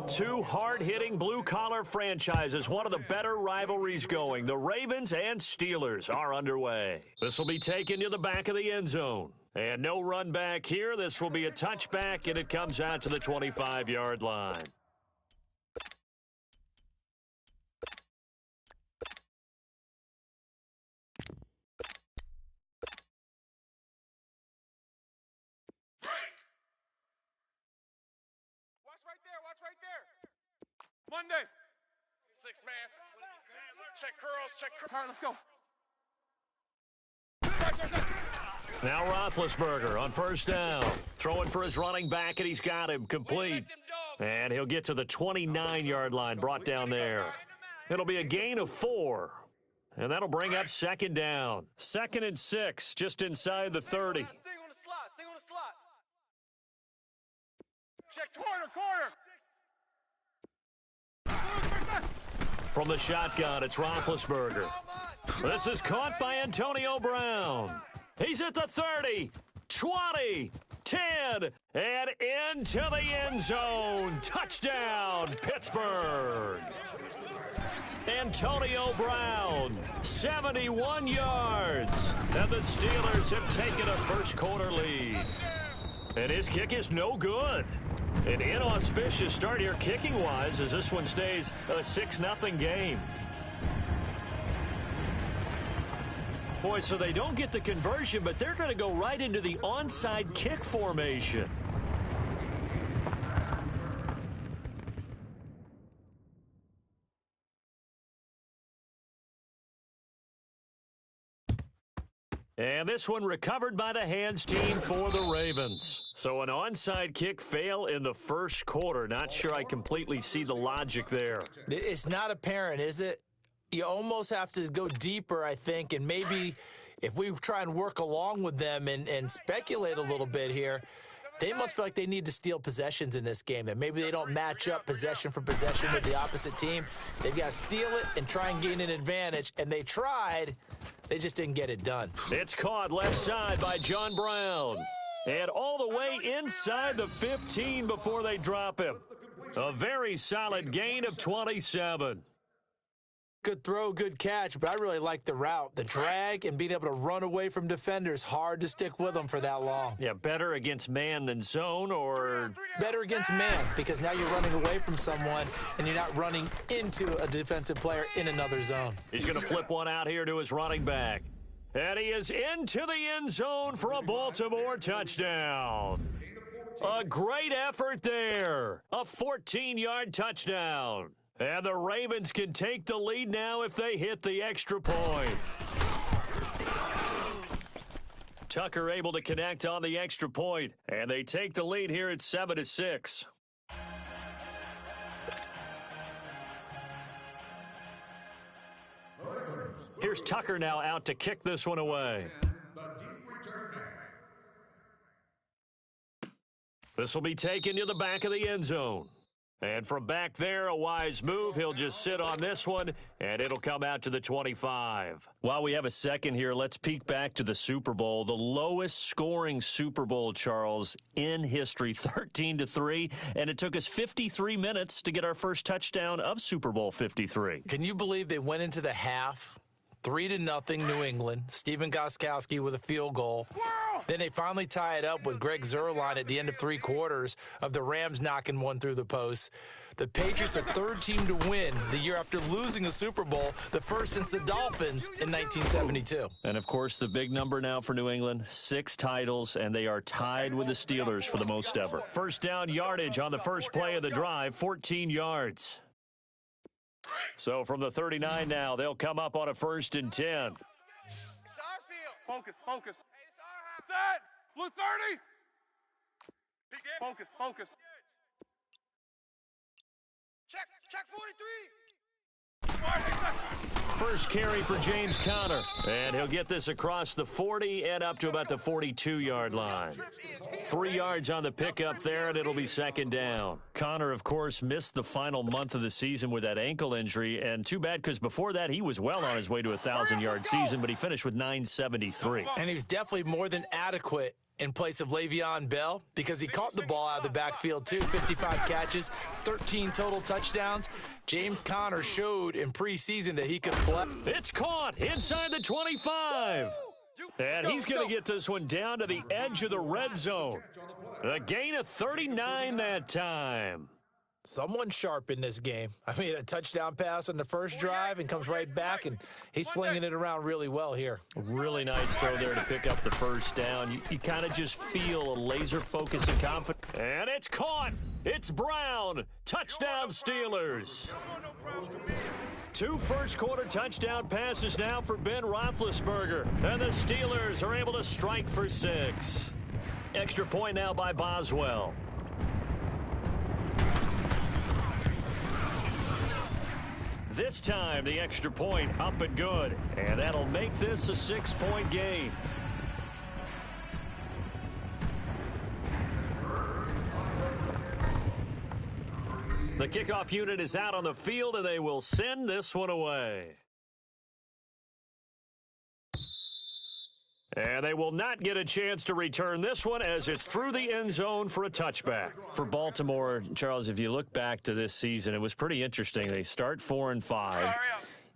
Two hard-hitting blue-collar franchises, one of the better rivalries going. The Ravens and Steelers are underway. This will be taken to the back of the end zone. And no run back here. This will be a touchback, and it comes out to the 25-yard line. Monday. 6 man. Check curls, check curls. All right, let's go. Now Roethlisberger on first down. Throwing for his running back, and he's got him complete. And he'll get to the 29-yard line, brought down there. It'll be a gain of 4. And that'll bring up second down. 2nd and 6, just inside the 30. Stay on the slot. Check corner. From the shotgun, it's Roethlisberger. This is caught by Antonio Brown. He's at the 30, 20, 10, and into the end zone. Touchdown, Pittsburgh. Antonio Brown, 71 yards. And the Steelers have taken a first-quarter lead. And his kick is no good. An inauspicious start here kicking-wise as this one stays a 6-0 game. Boy, so they don't get the conversion, but they're going to go right into the onside kick formation. And this one recovered by the hands team for the Ravens. So an onside kick fail in the first quarter. Not sure I completely see the logic there. It's not apparent, is it? You almost have to go deeper, I think, and maybe if we try and work along with them and speculate a little bit here, they must feel like they need to steal possessions in this game, that maybe they don't match up possession for possession with the opposite team. They've got to steal it and try and gain an advantage, and they tried. They just didn't get it done. It's caught left side by John Brown. And all the way inside the 15 before they drop him. A very solid gain of 27. Good throw, good catch, but I really like the route. The drag and being able to run away from defenders, hard to stick with them for that long. Yeah, better against man than zone, or? Better against man, because now you're running away from someone and you're not running into a defensive player in another zone. He's going to flip one out here to his running back. And he is into the end zone for a Baltimore touchdown. A great effort there. A 14-yard touchdown. And the Ravens can take the lead now if they hit the extra point. Tucker able to connect on the extra point, and they take the lead here at 7-6. Here's Tucker now out to kick this one away. This will be taken to the back of the end zone. And from back there, a wise move. He'll just sit on this one, and it'll come out to the 25. While we have a second here, let's peek back to the Super Bowl. The lowest scoring Super Bowl, Charles, in history, 13-3. And it took us 53 minutes to get our first touchdown of Super Bowl 53. Can you believe they went into the half 3-0 New England, Stephen Gostkowski with a field goal. Then they finally tie it up with Greg Zuerlein at the end of 3 quarters of the Rams knocking one through the post. The Patriots are third team to win the year after losing a Super Bowl, the first since the Dolphins in 1972. And, of course, the big number now for New England, 6 titles, and they are tied with the Steelers for the most ever. First down yardage on the first play of the drive, 14 yards. So from the 39 now, they'll come up on a 1st and 10. Focus. Set. Blue 30. Focus. Check 43. First carry for James Conner. And he'll get this across the 40 and up to about the 42-yard line. 3 yards on the pickup there, and it'll be second down. Conner, of course, missed the final month of the season with that ankle injury, and too bad because before that he was well on his way to a 1,000-yard season, but he finished with 973. And he was definitely more than adequate in place of Le'Veon Bell because he caught the ball out of the backfield too. 55 catches, 13 total touchdowns. James Conner showed in preseason that he could play. It's caught inside the 25. And he's going to get this one down to the edge of the red zone. A gain of 39 that time. Someone sharp in this game. I mean, a touchdown pass on the first drive and comes right back, and he's flinging it around really well here. Really nice throw there to pick up the first down. You kind of just feel a laser focus and confidence. And it's caught. It's Brown. Touchdown Steelers. 2 first-quarter touchdown passes now for Ben Roethlisberger. And the Steelers are able to strike for 6. Extra point now by Boswell. This time, the extra point up and good. And that'll make this a 6-point game. The kickoff unit is out on the field, and they will send this one away. And they will not get a chance to return this one as it's through the end zone for a touchback. For Baltimore, Charles, if you look back to this season, it was pretty interesting. They start 4-5.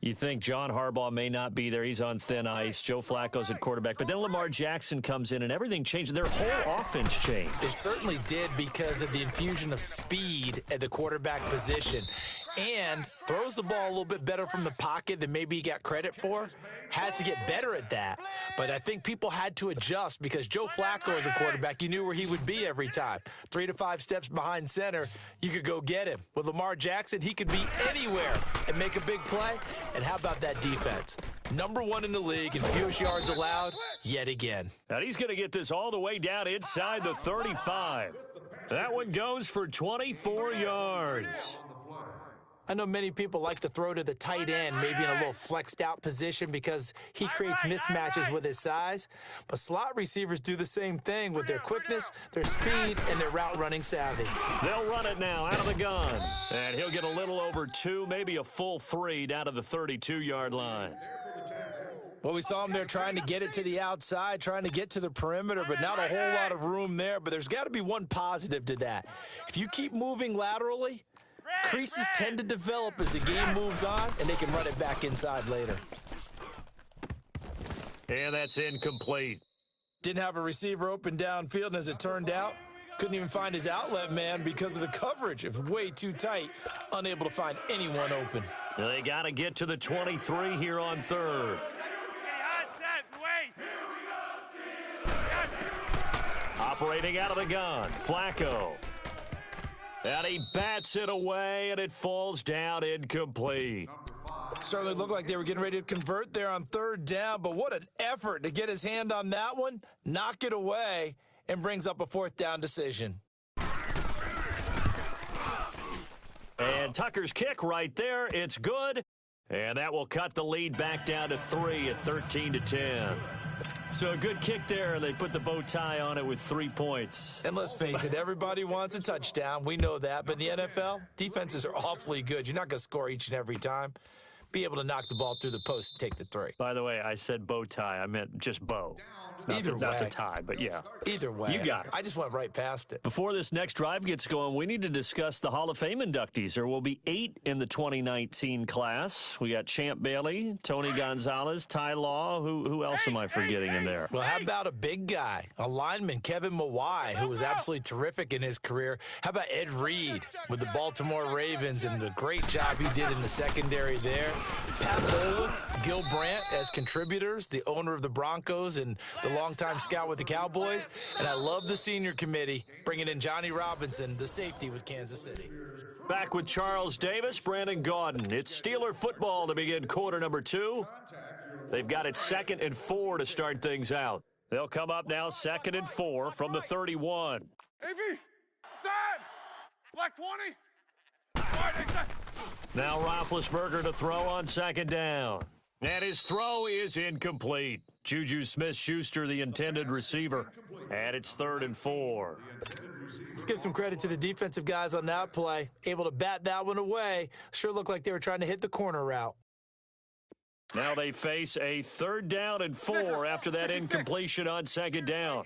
You think John Harbaugh may not be there. He's on thin ice. Joe Flacco's at quarterback. But then Lamar Jackson comes in, and everything changed. Their whole offense changed. It certainly did because of the infusion of speed at the quarterback position. And throws the ball a little bit better from the pocket than maybe he got credit for. Has to get better at that. But I think people had to adjust because Joe Flacco as a quarterback, you knew where he would be every time. 3 to 5 steps behind center, you could go get him. With Lamar Jackson, he could be anywhere and make a big play. And how about that defense? Number 1 in the league in fewest yards allowed yet again. And he's going to get this all the way down inside the 35. That one goes for 24 yards. I know many people like to throw to the tight end, maybe in a little flexed out position because he creates mismatches with his size. But slot receivers do the same thing with their quickness, their speed, and their route running savvy. They'll run it now out of the gun. And he'll get a little over 2, maybe a full 3 down to the 32-yard line. Well, we saw him there trying to get it to the outside, trying to get to the perimeter, but not a whole lot of room there. But there's got to be one positive to that. If you keep moving laterally, creases tend to develop as the game moves on, and they can run it back inside later. And that's incomplete. Didn't have a receiver open downfield, and as it turned out, couldn't even find his outlet man because of the coverage. It was way too tight, unable to find anyone open. They got to get to the 23 here on 3rd. Operating out of the gun, Flacco. And he bats it away, and it falls down incomplete. Certainly looked like they were getting ready to convert there on 3rd down, but what an effort to get his hand on that one, knock it away, and brings up a 4th down decision. And Tucker's kick right there, it's good. And that will cut the lead back down to 3 at 13-10. So a good kick there, and they put the bow tie on it with 3 points. And let's face it, everybody wants a touchdown. We know that. But in the NFL, defenses are awfully good. You're not going to score each and every time. Be able to knock the ball through the post and take the 3. By the way, I said bow tie. I meant just bow. Not the tie, but yeah. Either way. You got it. I just went right past it. Before this next drive gets going, we need to discuss the Hall of Fame inductees. There will be 8 in the 2019 class. We got Champ Bailey, Tony Gonzalez, Ty Law. Who else am I forgetting in there? Well, how about a big guy, a lineman, Kevin Mawai, who was absolutely terrific in his career. How about Ed Reed with the Baltimore Ravens and the great job he did in the secondary there. Pat Bowlen, Gil Brandt as contributors, the owner of the Broncos and the longtime scout with the Cowboys. And I love the senior committee, bringing in Johnny Robinson, the safety with Kansas City. Back with Charles Davis, Brandon Gaudin. It's Steeler football to begin quarter number 2. They've got it 2nd and 4 to start things out. They'll come up now 2nd and 4 from the 31. AB, side, black 20. Now Roethlisberger to throw on 2nd down. And his throw is incomplete. Juju Smith-Schuster, the intended receiver. And it's 3rd and 4. Let's give some credit to the defensive guys on that play. Able to bat that one away. Sure looked like they were trying to hit the corner route. Now they face a 3rd down and 4 after that incompletion on 2nd down.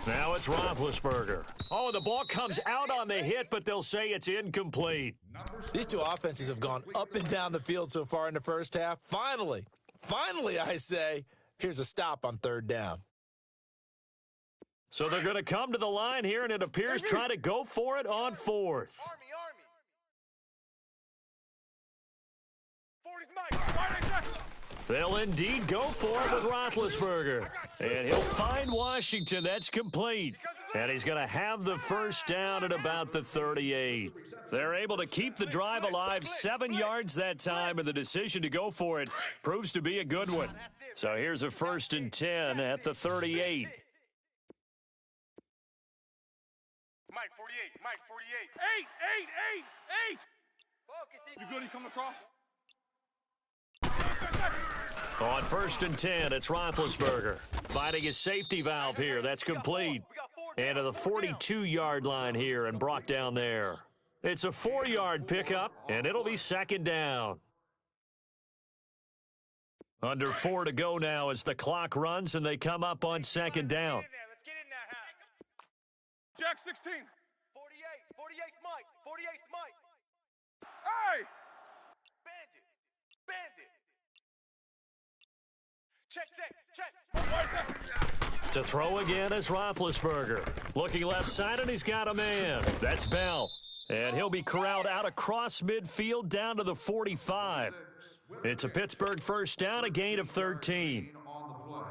Now it's Roethlisberger. Oh, the ball comes out on the hit, but they'll say it's incomplete. These two offenses have gone up and down the field so far in the first half. Finally, I say, here's a stop on third down. So they're going to come to the line here, and it appears try to go for it on fourth. Army. 40's Mike. They'll indeed go for it with Roethlisberger. And he'll find Washington. That's complete. And he's going to have the first down at about the 38. They're able to keep the drive alive, 7 yards that time, and the decision to go for it proves to be a good one. So here's a 1st and 10 at the 38. Mike 48. Mike 48. 8. You good? He coming across? On 1st and 10, it's Roethlisberger. Finding his safety valve here. That's complete. And to the 42-yard line here and brought down there. It's a 4-yard pickup, and it'll be 2nd down. Under 4 to go now as the clock runs, and they come up on 2nd down. Let's get in there, Jack 16. 48. 48's Mike. 48's Mike. Hey! Bandit. Check. To throw again is Roethlisberger. Looking left side, and he's got a man. That's Bell. And he'll be corralled out across midfield down to the 45. It's a Pittsburgh first down, a gain of 13.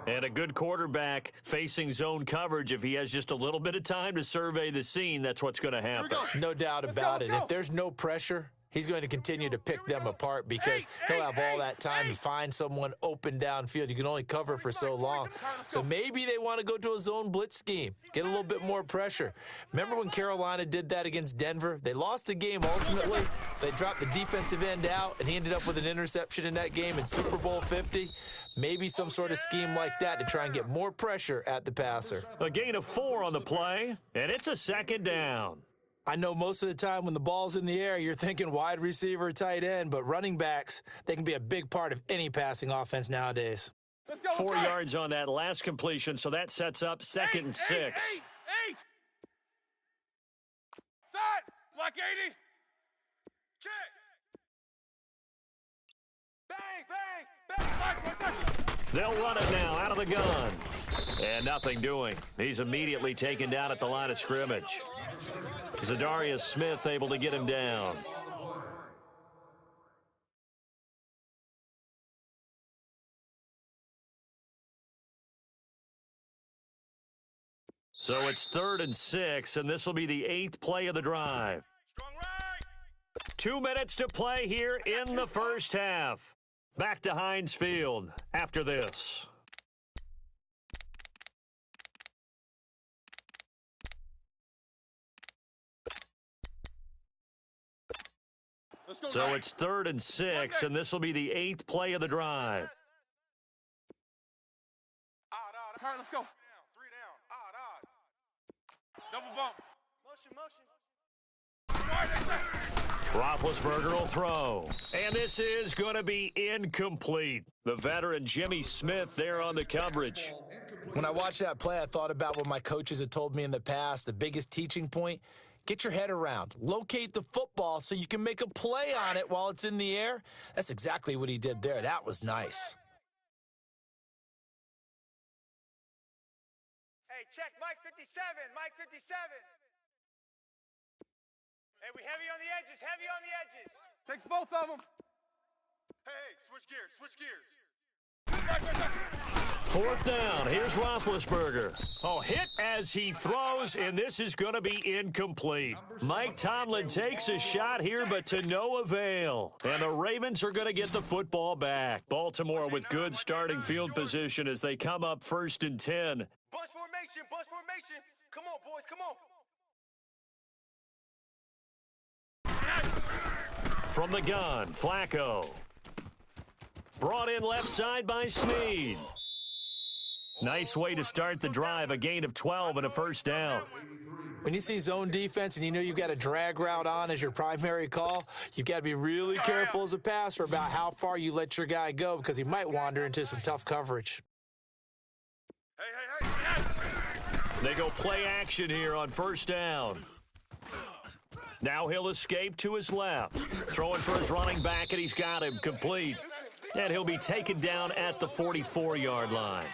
And a good quarterback facing zone coverage. If he has just a little bit of time to survey the scene, that's what's going to happen. No doubt about it. If there's no pressure, he's going to continue to pick them apart because he'll have all that time to find someone open downfield. You can only cover for so long. So maybe they want to go to a zone blitz scheme, get a little bit more pressure. Remember when Carolina did that against Denver? They lost the game ultimately. They dropped the defensive end out, and he ended up with an interception in that game in Super Bowl 50. Maybe some sort of scheme like that to try and get more pressure at the passer. A gain of 4 on the play, and it's a 2nd down. I know most of the time when the ball's in the air, you're thinking wide receiver, tight end, but running backs, they can be a big part of any passing offense nowadays. Let's go. 4 yards on that last completion, so that sets up 2nd and 6. 8. Set. Block 80. Check. Bang. They'll run it now out of the gun. And nothing doing. He's immediately taken down at the line of scrimmage. Zadarius Smith able to get him down. So it's 3rd and 6, and this will be the 8th play of the drive. Strong right. 2 minutes to play here in the first half. Back to Heinz Field after this. So it's 3rd and 6, and this will be the 8th play of the drive. Odd. All right, let's go. 3 down. Odd. Double bump. Motion. Roethlisberger will throw. And this is going to be incomplete. The veteran Jimmy Smith there on the coverage. When I watched that play, I thought about what my coaches had told me in the past. The biggest teaching point, get your head around. Locate the football so you can make a play on it while it's in the air. That's exactly what he did there. That was nice. Hey, check Mike 57. Mike 57. Hey, we heavy on the edges. Takes both of them. Hey, switch gears. 4th down. Here's Roethlisberger. Oh, hit as he throws, and this is going to be incomplete. Mike Tomlin takes a shot here, but to no avail. And the Ravens are going to get the football back. Baltimore with good starting field position as they come up 1st and 10. Bunch formation. Come on, boys, come on. From the gun, Flacco. Brought in left side by Snead. Nice way to start the drive, a gain of 12 and a first down. When you see zone defense and you know you've got a drag route on as your primary call, you've got to be really careful as a passer about how far you let your guy go because he might wander into some tough coverage. They go play action here on first down. Now he'll escape to his left. Throwing for his running back, and he's got him complete. And he'll be taken down at the 44-yard line.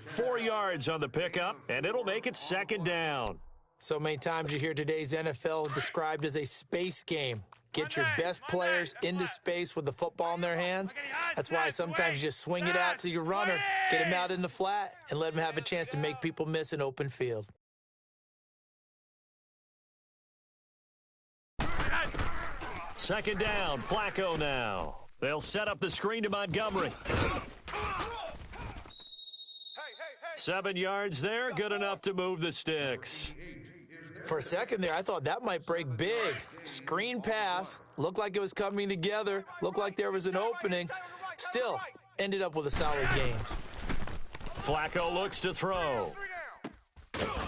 4 yards on the pickup, and it'll make it second down. So many times you hear today's NFL described as a space game. Get your best players into space with the football in their hands. That's why sometimes you just swing it out to your runner, get him out in the flat, and let him have a chance to make people miss an open field. Second down, Flacco now. They'll set up the screen to Montgomery. 7 yards there, good enough to move the sticks. For a second there, I thought that might break big. Screen pass, looked like it was coming together, looked like there was an opening. Still, ended up with a solid gain. Flacco looks to throw.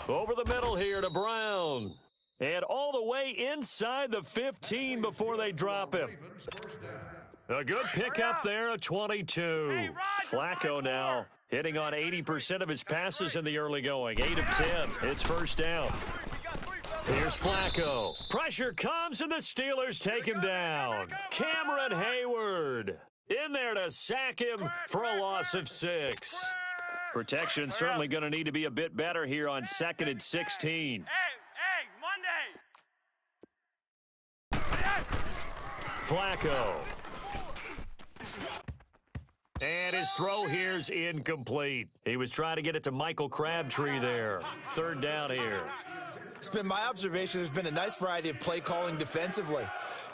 Over the middle here to Brown. And all the way inside the 15 before they drop him. A good pickup there at 22. Flacco now hitting on 80% of his passes in the early going. 8 of 10. It's first down. Here's Flacco. Pressure comes, and the Steelers take him down. Cameron Hayward in there to sack him for a loss of 6. Protection certainly going to need to be a bit better here on 2nd and 16. Flacco. And his throw here's incomplete. He was trying to get it to Michael Crabtree there. Third down here. It's been my observation there's been a nice variety of play calling defensively.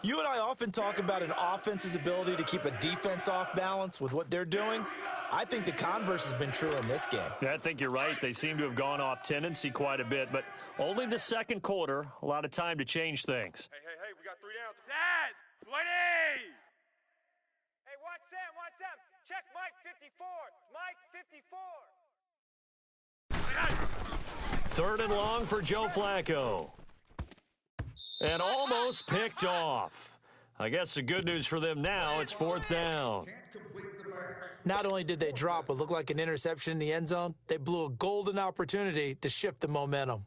You and I often talk about an offense's ability to keep a defense off balance with what they're doing. I think the converse has been true in this game. I think you're right. They seem to have gone off tendency quite a bit, but only the second quarter. A lot of time to change things. Hey, we got 3 down. Set! 20! Hey, watch Sam. Check Mike 54. Mike 54. Third and long for Joe Flacco. And almost picked off. I guess the good news for them now, it's 4th down. Not only did they drop what looked like an interception in the end zone, they blew a golden opportunity to shift the momentum.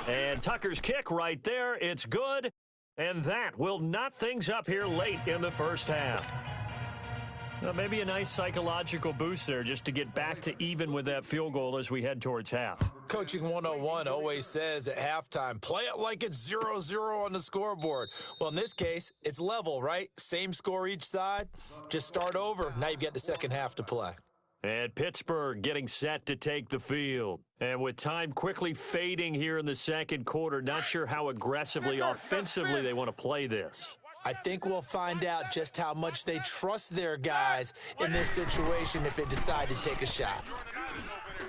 And Tucker's kick right there. It's good. And that will knot things up here late in the first half. Well, maybe a nice psychological boost there just to get back to even with that field goal as we head towards half. Coaching 101 always says at halftime, play it like it's 0-0 on the scoreboard. Well, in this case, it's level, right? Same score each side. Just start over. Now you've got the second half to play. And Pittsburgh getting set to take the field. And with time quickly fading here in the second quarter, not sure how aggressively, offensively they want to play this. I think we'll find out just how much they trust their guys in this situation if they decide to take a shot.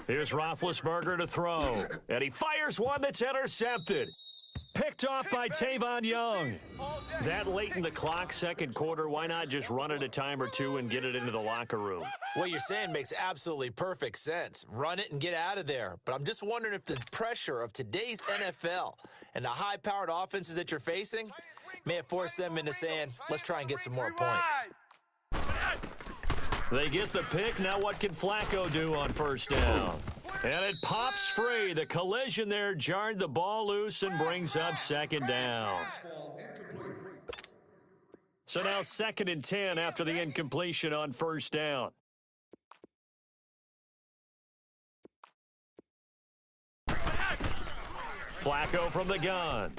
Here's Roethlisberger to throw. And he fires one that's intercepted. Picked off by Tavon Young. That late in the clock, second quarter, why not just run it a time or two and get it into the locker room? What you're saying makes absolutely perfect sense. Run it and get out of there. But I'm just wondering if the pressure of today's NFL and the high-powered offenses that you're facing may have forced them into saying, let's try and get some more points. They get the pick. Now what can Flacco do on first down? And it pops free. The collision there jarred the ball loose and brings up second down. So now 2nd and 10 after the incompletion on first down. Flacco from the gun.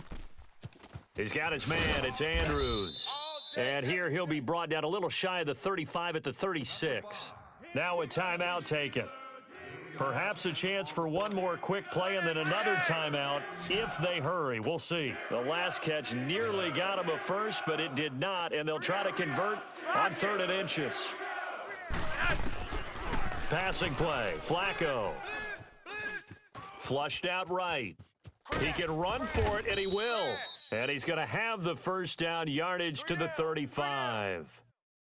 He's got his man. It's Andrews. And here he'll be brought down a little shy of the 35 at the 36. Now a timeout taken. Perhaps a chance for one more quick play and then another timeout if they hurry. We'll see. The last catch nearly got him a first, but it did not, and they'll try to convert on 3rd and inches. Passing play. Flacco. Flushed out right. He can run for it, and he will. And he's going to have the first down yardage to the 35.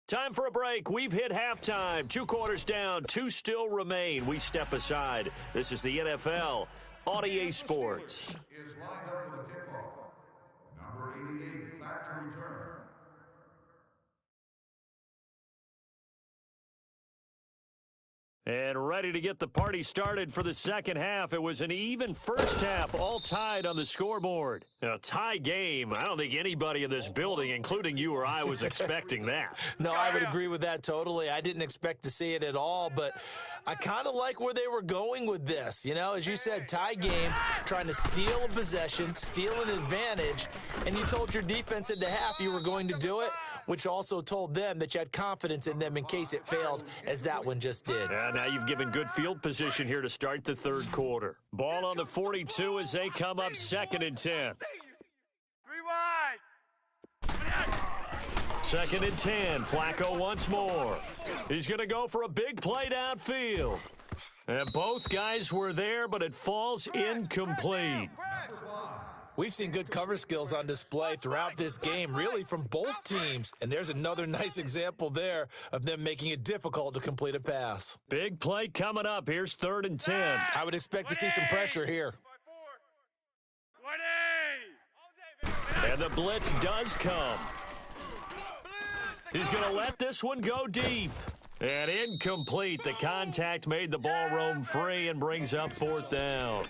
Time for a break. We've hit halftime. 2 quarters down. 2 still remain. We step aside. This is the NFL on EA Sports. Is lined up for the kickoff. Number 88, back to return. And ready to get the party started for the second half. It was an even first half, all tied on the scoreboard. A tie game. I don't think anybody in this building, including you or I, was expecting that. No, I would agree with that totally. I didn't expect to see it at all, but I kind of like where they were going with this. You know, as you said, tie game, trying to steal a possession, steal an advantage, and you told your defense at the half you were going to do it, which also told them that you had confidence in them in case it failed, as that one just did. And now you've given good field position here to start the third quarter. Ball on the 42 as they come up 2nd and 10. 3 wide. 2nd and 10. Flacco once more. He's going to go for a big play downfield. And both guys were there, but it falls incomplete. We've seen good cover skills on display throughout this game, really from both teams. And there's another nice example there of them making it difficult to complete a pass. Big play coming up. Here's 3rd and 10. I would expect to see some pressure here. 20. And the blitz does come. He's going to let this one go deep. And incomplete. The contact made the ball roam free and brings up 4th down.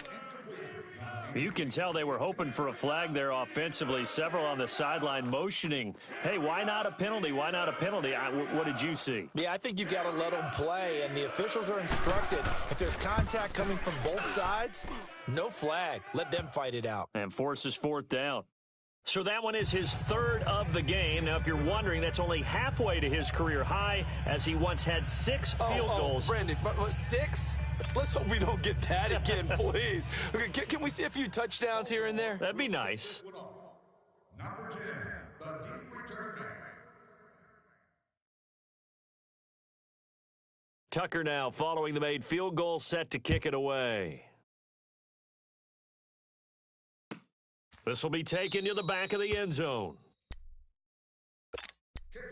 You can tell they were hoping for a flag there offensively. Several on the sideline motioning, hey, why not a penalty? Why not a penalty? What did you see? Yeah, I think you've got to let them play, and the officials are instructed. If there's contact coming from both sides, no flag. Let them fight it out. And forces 4th down. So that one is his 3rd of the game. Now, if you're wondering, that's only halfway to his career high, as he once had 6 field goals. Brandon, but 6? Let's hope we don't get that again, please. Okay, can we see a few touchdowns here and there? That'd be nice. Number 10, the deep return man. Tucker now following the made field goal, set to kick it away. This will be taken to the back of the end zone.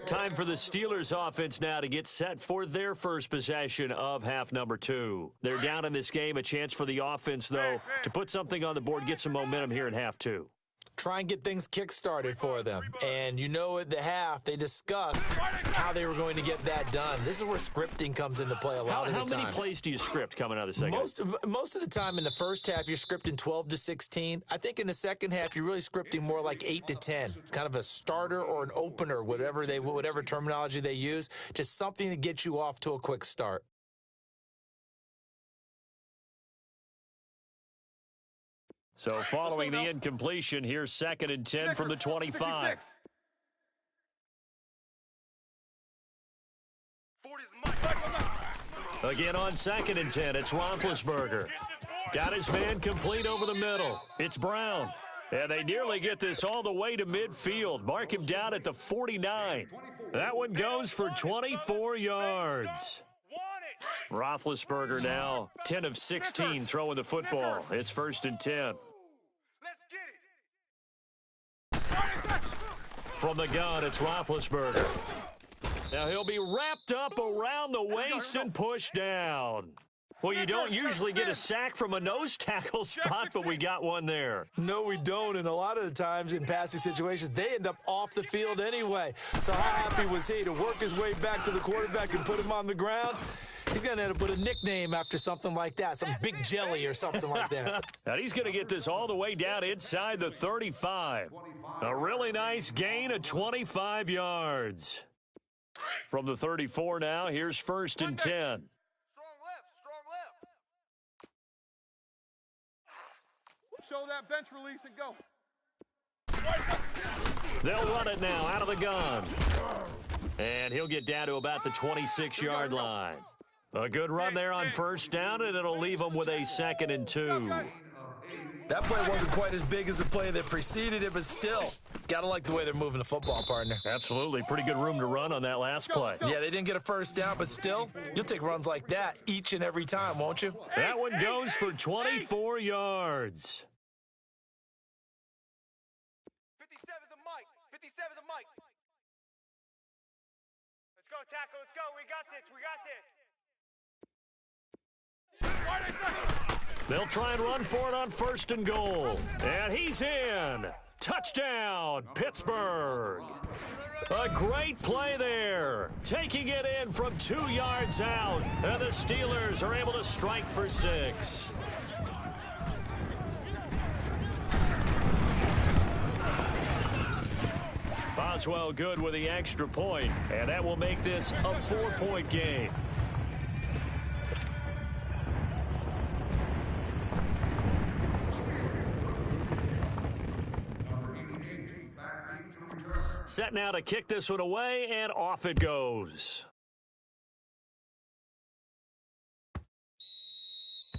Time for the Steelers offense now to get set for their first possession of half number 2. They're down in this game. A chance for the offense, though, to put something on the board, get some momentum here in half 2. Try and get things kick-started for them. And you know at the half, they discussed how they were going to get that done. This is where scripting comes into play a lot of the time. How many plays do you script coming out of the second half? Most of the time in the first half, you're scripting 12 to 16. I think in the second half, you're really scripting more like 8 to 10. Kind of a starter or an opener, whatever terminology they use. Just something to get you off to a quick start. So following the incompletion, here's 2nd and 10 from the 25. 40's Again on 2nd and 10, it's Roethlisberger. Got his man complete over the middle. It's Brown. And they nearly get this all the way to midfield. Mark him down at the 49. That one goes for 24 yards. Roethlisberger now 10 of 16 throwing the football. It's 1st and 10. From the gun, it's Roethlisberger. Now he'll be wrapped up around the waist and pushed down. Well, you don't usually get a sack from a nose tackle spot, but we got one there. No, we don't, and a lot of the times in passing situations, they end up off the field anyway. So how happy was he to work his way back to the quarterback and put him on the ground? He's going to end up with a nickname after something like that, some Big Jelly or something like that. And he's going to get this all the way down inside the 35. A really nice gain of 25 yards. From the 34 now, here's 1st and 10. Strong left. Show that bench release and go. They'll run it now out of the gun. And he'll get down to about the 26-yard line. A good run there on 1st down, and it'll leave them with a 2nd and 2. That play wasn't quite as big as the play that preceded it, but still, got to like the way they're moving the football, partner. Absolutely. Pretty good room to run on that last play. Yeah, they didn't get a 1st down, but still, you'll take runs like that each and every time, won't you? That one goes for 24 yards. 57's a Mike. 57's a Mike. Let's go, tackle. Let's go. We got this. They'll try and run for it on 1st and goal. And he's in. Touchdown, Pittsburgh. A great play there. Taking it in from 2 yards out. And the Steelers are able to strike for 6. Boswell good with the extra point, and that will make this a 4-point game. Set now to kick this one away, and off it goes.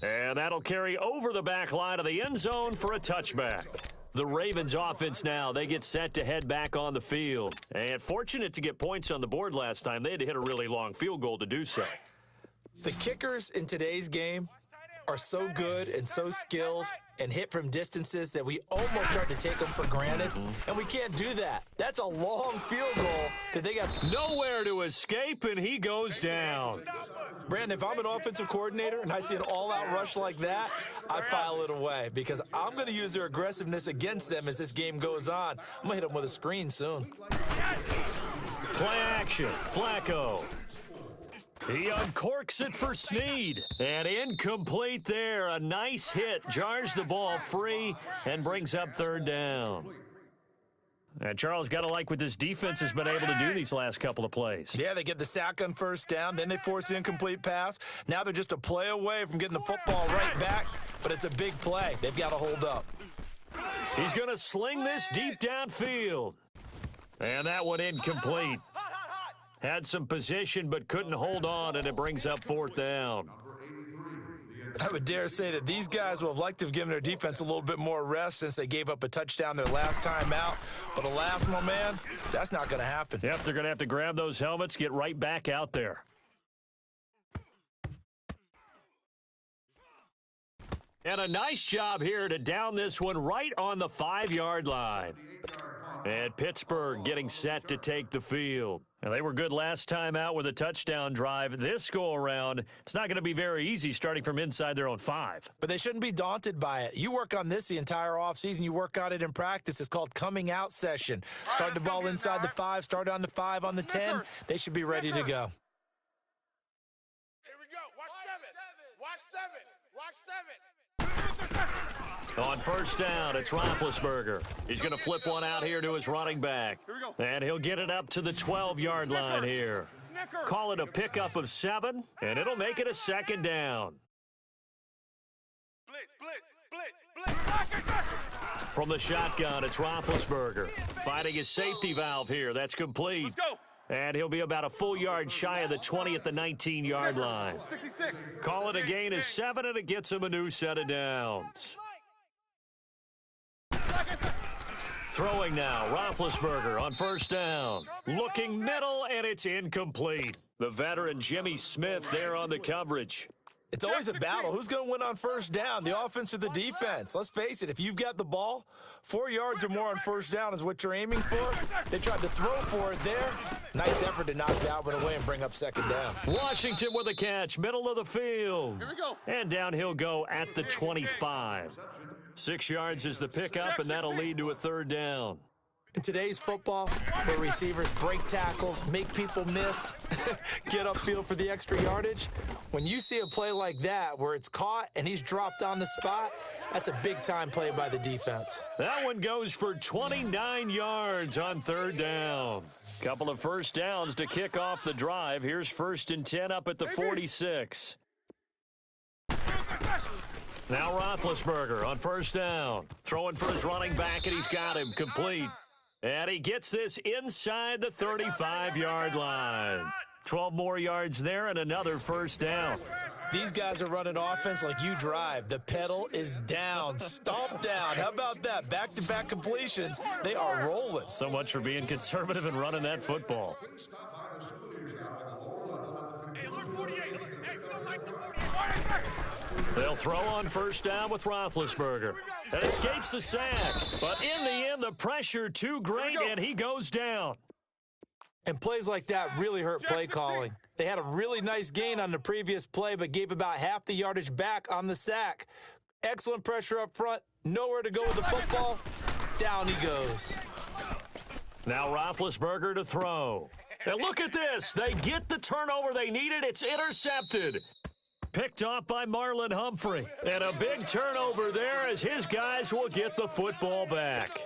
And that'll carry over the back line of the end zone for a touchback. The Ravens offense now, they get set to head back on the field. And fortunate to get points on the board last time. They had to hit a really long field goal to do so. The kickers in today's game are so good and so skilled and hit from distances that we almost start to take them for granted, and we can't do that. That's a long field goal that they got nowhere to escape, and he goes down. Brandon, if I'm an offensive coordinator and I see an all-out rush like that, I file it away because I'm going to use their aggressiveness against them as this game goes on. I'm going to hit them with a screen soon. Play action, Flacco. He uncorks it for Snead. And incomplete there. A nice hit. Jars the ball free and brings up 3rd down. And Charles, got to like what this defense has been able to do these last couple of plays. Yeah, they get the sack on 1st down. Then they force the incomplete pass. Now they're just a play away from getting the football right back. But it's a big play. They've got to hold up. He's going to sling this deep downfield. And that one incomplete. Had some position but couldn't hold on, and it brings up 4th down. I would dare say that these guys will have liked to have given their defense a little bit more rest since they gave up a touchdown their last time out. But alas, my man, that's not going to happen. Yep, they're going to have to grab those helmets, get right back out there. And a nice job here to down this one right on the 5-yard line. And Pittsburgh getting set to take the field. And they were good last time out with a touchdown drive. This go-around, it's not going to be very easy starting from inside their own 5. But they shouldn't be daunted by it. You work on this the entire offseason. You work on it in practice. It's called coming out session. Start the ball inside the 5, start on the 5, on the 10. They should be ready to go. Here we go. Watch 7. Watch 7. On 1st down, it's Roethlisberger. He's going to flip one out here to his running back. And he'll get it up to the 12-yard line here. Call it a pickup of 7, and it'll make it a 2nd down. Blitz. From the shotgun, it's Roethlisberger. Finding his safety valve here. That's complete. Let's go. And he'll be about a full yard shy of the 20 at the 19-yard line. 66. Call it a gain of 7, and it gets him a new set of downs. Throwing now, Roethlisberger on 1st down. Looking middle, and it's incomplete. The veteran Jimmy Smith there on the coverage. It's always a battle. Who's going to win on 1st down, the offense or the defense? Let's face it, if you've got the ball, 4 yards or more on 1st down is what you're aiming for. They tried to throw for it there. Nice effort to knock that one away and bring up 2nd down. Washington with a catch, middle of the field. Here we go. And down he'll go at the 25. 6 yards is the pickup, and that'll lead to a 3rd down. In today's football, where receivers break tackles, make people miss, get upfield for the extra yardage, when you see a play like that where it's caught and he's dropped on the spot, that's a big-time play by the defense. That one goes for 29 yards on 3rd down. Couple of 1st downs to kick off the drive. Here's 1st and 10 up at the 46. Now Roethlisberger on 1st down. Throwing for his running back, and he's got him complete. And he gets this inside the 35-yard line. 12 more yards there and another 1st down. These guys are running offense like you drive. The pedal is down, stomp down. How about that? Back-to-back completions. They are rolling. So much for being conservative and running that football. Hey, look, 48. Hey, we don't like the 48. They'll throw on 1st down with Roethlisberger. That escapes the sack. But in the end, the pressure too great, and he goes down. And plays like that really hurt play calling. They had a really nice gain on the previous play, but gave about half the yardage back on the sack. Excellent pressure up front. Nowhere to go with the football. Down he goes. Now Roethlisberger to throw. And look at this. They get the turnover they needed. It's intercepted. Picked off by Marlon Humphrey. And a big turnover there as his guys will get the football back.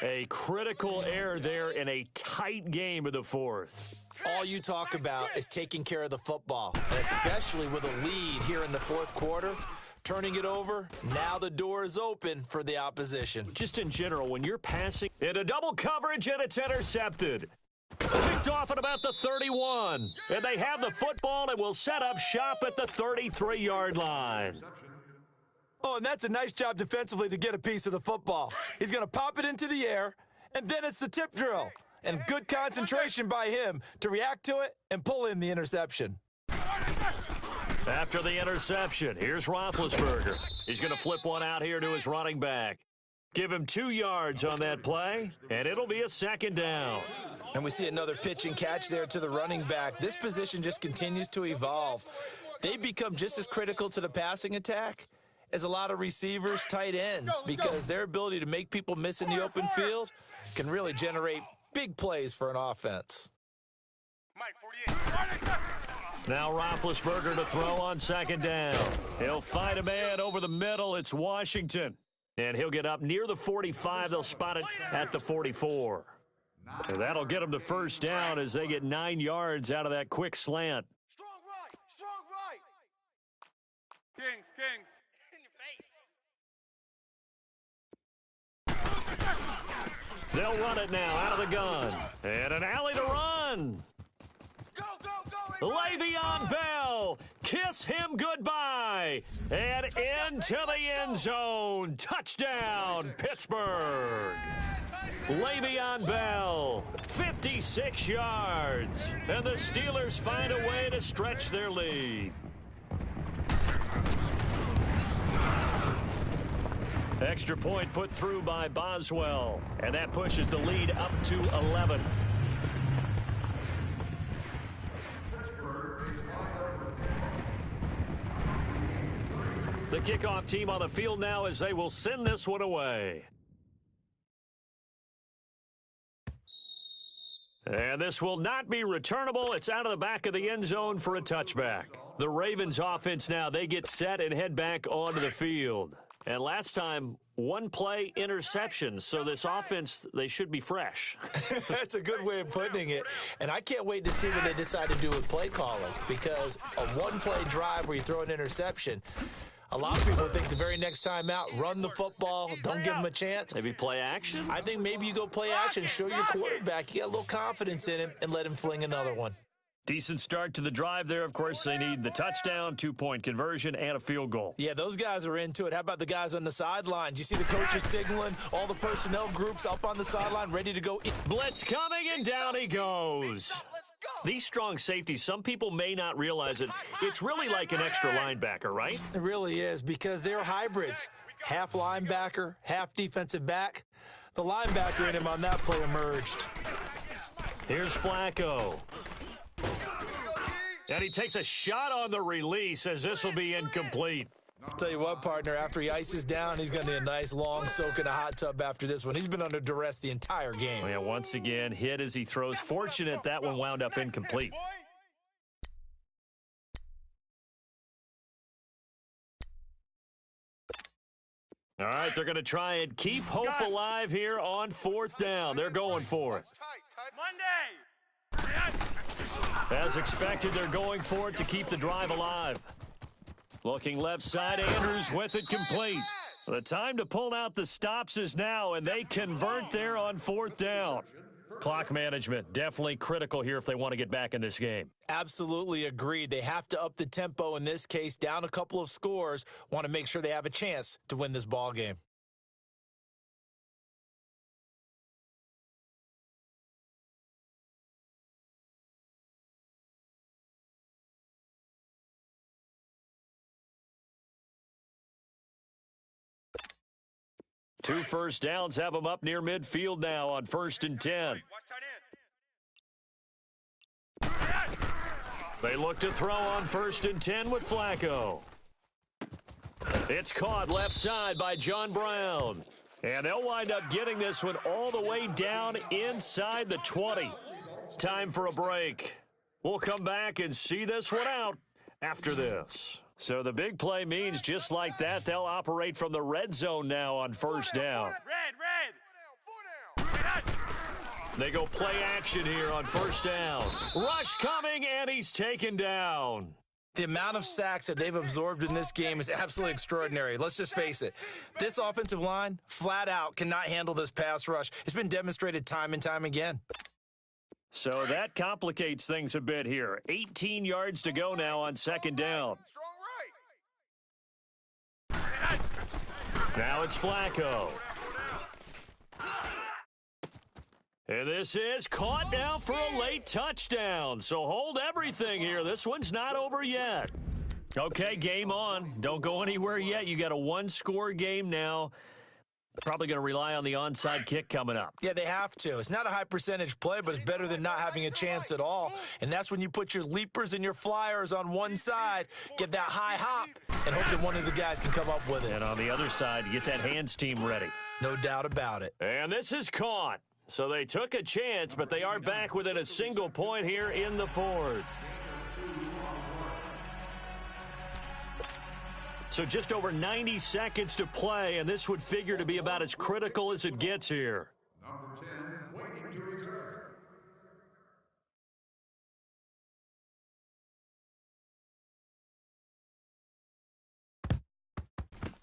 A critical error there in a tight game of the fourth. All you talk about is taking care of the football, and especially with a lead here in the fourth quarter. Turning it over, now the door is open for the opposition. Just in general, when you're passing into double coverage and it's intercepted. Picked off at about the 31. And they have the football and will set up shop at the 33-yard line. Oh, and that's a nice job defensively to get a piece of the football. He's going to pop it into the air, and then it's the tip drill. And good concentration by him to react to it and pull in the interception. After the interception, here's Roethlisberger. He's going to flip one out here to his running back. Give him 2 yards on that play, and it'll be a second down. And we see another pitch and catch there to the running back. This position just continues to evolve. They become just as critical to the passing attack as a lot of receivers, tight ends, because their ability to make people miss in the open field can really generate big plays for an offense. Mike, 48. Now Roethlisberger to throw on second down. He'll find a man over the middle. It's Washington. And he'll get up near the 45. They'll spot it at the 44. And that'll get them the first down as they get 9 yards out of that quick slant. Strong right. Strong right. Kings, Kings. In your face. They'll run it now out of the gun. And an alley to run. Go, go, go. Le'Veon Bell, kiss him goodbye. And into the end zone. Touchdown, Pittsburgh. Le'Veon Bell, 56 yards. And the Steelers find a way to stretch their lead. Extra point put through by Boswell. And that pushes the lead up to 11. The kickoff team on the field now as they will send this one away. And this will not be returnable. It's out of the back of the end zone for a touchback. The Ravens offense now, they get set and head back onto the field. And last time, one play interception. So this offense, they should be fresh. That's a good way of putting it. And I can't wait to see what they decide to do with play calling, because a one-play drive where you throw an interception, a lot of people think the very next time out, run the football, don't give him a chance. Maybe play action? I think maybe you go play action, show your quarterback you got a little confidence in him, and let him fling another one. Decent start to the drive there. Of course, they need the touchdown, 2-point conversion, and a field goal. Yeah, those guys are into it. How about the guys on the sidelines? You see the coaches signaling, all the personnel groups up on the sideline ready to go. Blitz coming, and down he goes. These strong safeties, some people may not realize it. It's really like an extra linebacker, right? It really is, because they're hybrids. Half linebacker, half defensive back. The linebacker in him on that play emerged. Here's Flacco. And he takes a shot on the release as this will be incomplete. I'll tell you what, partner, after he ices down, he's going to need a nice long soak in a hot tub after this one. He's been under duress the entire game. Oh, yeah, once again, hit as he throws. Fortunate that one wound up incomplete. All right, they're going to try and keep hope alive here on fourth down. They're going for it. Monday. As expected, they're going for it to keep the drive alive. Looking left side, Andrews with it complete. The time to pull out the stops is now, and they convert there on fourth down. Clock management, definitely critical here if they want to get back in this game. Absolutely agreed. They have to up the tempo in this case, down a couple of scores, want to make sure they have a chance to win this ball game. Two first downs have them up near midfield now on 1st and 10. They look to throw on 1st and 10 with Flacco. It's caught left side by John Brown. And they'll wind up getting this one all the way down inside the 20. Time for a break. We'll come back and see this one out after this. So the big play means just like that, they'll operate from the red zone now on first down. They go play action here on first down. Rush coming, and he's taken down. The amount of sacks that they've absorbed in this game is absolutely extraordinary. Let's just face it. This offensive line, flat out, cannot handle this pass rush. It's been demonstrated time and time again. So that complicates things a bit here. 18 yards to go now on second down. Now it's Flacco. And this is caught now for a late touchdown. So hold everything here. This one's not over yet. Okay, game on. Don't go anywhere yet. You got a one-score game now. Probably going to rely on the onside kick coming up. Yeah, they have to. It's not a high percentage play, but it's better than not having a chance at all. And that's when you put your leapers and your flyers on one side, get that high hop, and hope that one of the guys can come up with it. And on the other side, get that hands team ready. No doubt about it. And this is caught. So they took a chance, but they are back within a single point here in the fourth. So just over 90 seconds to play, and this would figure to be about as critical as it gets here. Number 10, waiting to return.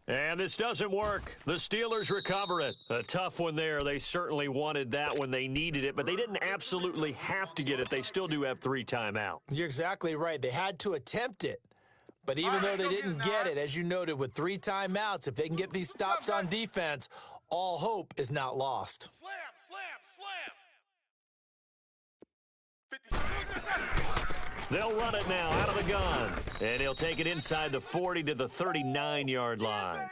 And this doesn't work. The Steelers recover it. A tough one there. They certainly wanted that when they needed it, but they didn't absolutely have to get it. They still do have 3 timeouts. You're exactly right. They had to attempt it. But even though they didn't get it, as you noted, with 3 timeouts, if they can get these stops on defense, all hope is not lost. They'll run it now out of the gun. And he'll take it inside the 40 to the 39-yard line.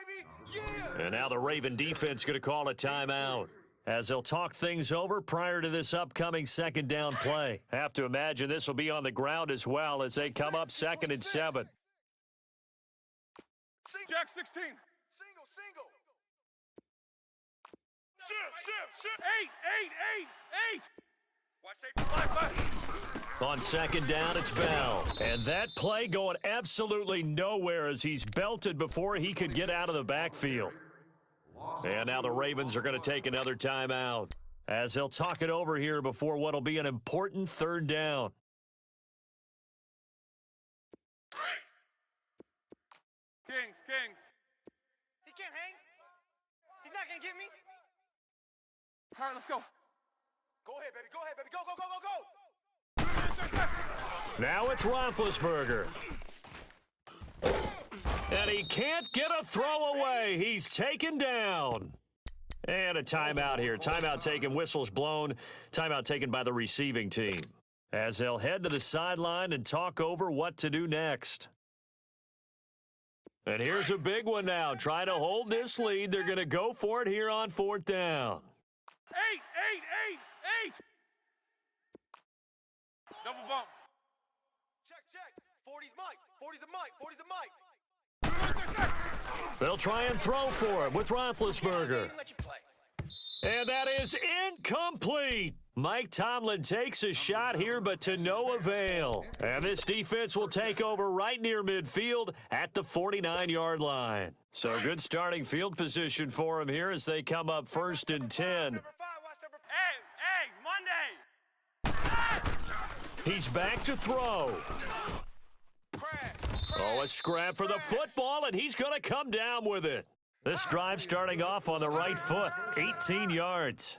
And now the Raven defense going to call a timeout, as they'll talk things over prior to this upcoming second down play. Have to imagine this will be on the ground as well as they come up 2nd and 7. Jack 16. Single. Shift. 8. Watch safety. On second down, it's Bell. And that play going absolutely nowhere as he's belted before he could get out of the backfield. And now the Ravens are going to take another timeout, as they'll talk it over here before what will be an important third down. Kings. He can't hang. He's not going to get me. All right, let's go. Go ahead, baby. Go. Now it's Roethlisberger. And he can't get a throw away. He's taken down. And a timeout here. Timeout taken, whistles blown. Timeout taken by the receiving team, as they'll head to the sideline and talk over what to do next. And here's a big one now. Trying to hold this lead. They're going to go for it here on 4th down. 8. Double bump. Check. 40's the mic. They'll try and throw for him with Roethlisberger. Let you play. And that is incomplete. Mike Tomlin takes a shot here, but to no avail. And this defense will take over right near midfield at the 49-yard line. So good starting field position for him here as they come up 1st and 10. Monday. He's back to throw. Oh, a scrap for the football, and he's going to come down with it. This drive starting off on the right foot, 18 yards.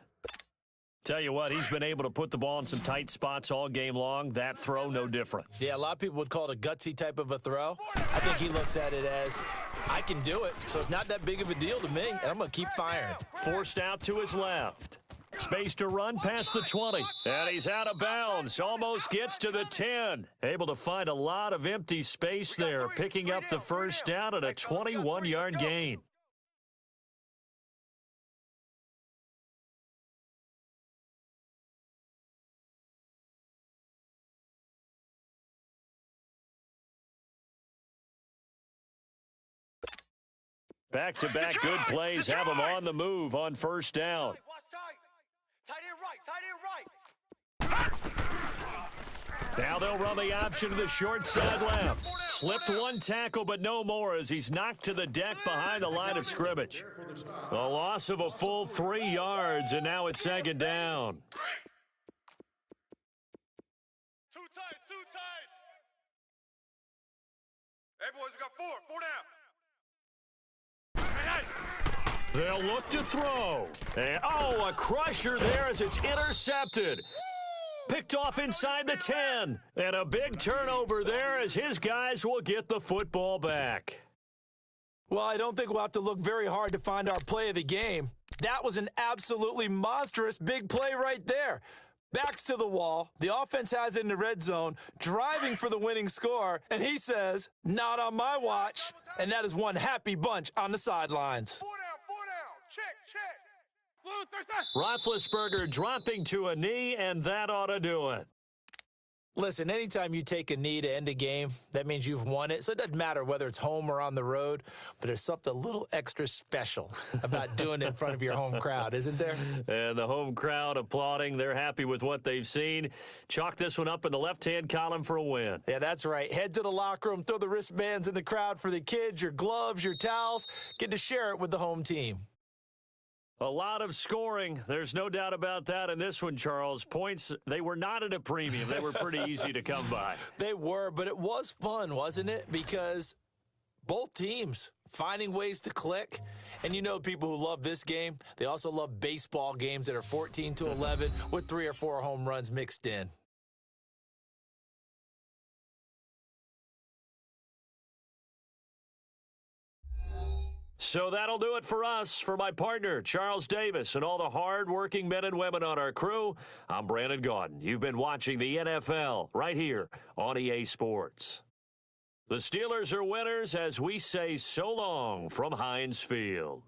Tell you what, he's been able to put the ball in some tight spots all game long. That throw, no different. Yeah, a lot of people would call it a gutsy type of a throw. I think he looks at it as, I can do it, so it's not that big of a deal to me, and I'm going to keep firing. Forced out to his left. Space to run past the 20. And he's out of bounds. Almost gets to the 10. Able to find a lot of empty space there, picking up the first down at a 21-yard gain. Back-to-back good plays have him on the move on first down. Now they'll run the option to the short side left. Slipped one tackle, but no more as he's knocked to the deck behind the line of scrimmage. A loss of a full 3 yards, and now it's second down. Two tights. Hey, boys, we got four down. They'll look to throw. And, a crusher there as it's intercepted. Picked off inside the 10. And a big turnover there as his guys will get the football back. Well, I don't think we'll have to look very hard to find our play of the game. That was an absolutely monstrous big play right there. Backs to the wall. The offense has it in the red zone, driving for the winning score. And he says, not on my watch. And that is one happy bunch on the sidelines. Four down. Check. Roethlisberger dropping to a knee, and that ought to do it. Listen, anytime you take a knee to end a game, that means you've won it. So it doesn't matter whether it's home or on the road, but there's something a little extra special about doing it in front of your home crowd, isn't there? And the home crowd applauding. They're happy with what they've seen. Chalk this one up in the left-hand column for a win. Yeah, that's right. Head to the locker room, throw the wristbands in the crowd for the kids, your gloves, your towels. Get to share it with the home team. A lot of scoring. There's no doubt about that in this one, Charles. Points, they were not at a premium. They were pretty easy to come by. They were, but it was fun, wasn't it? Because both teams finding ways to click. And you know people who love this game, they also love baseball games that are 14-11 with 3 or 4 home runs mixed in. So that'll do it for us. For my partner, Charles Davis, and all the hard-working men and women on our crew, I'm Brandon Gaudin. You've been watching the NFL right here on EA Sports. The Steelers are winners as we say so long from Heinz Field.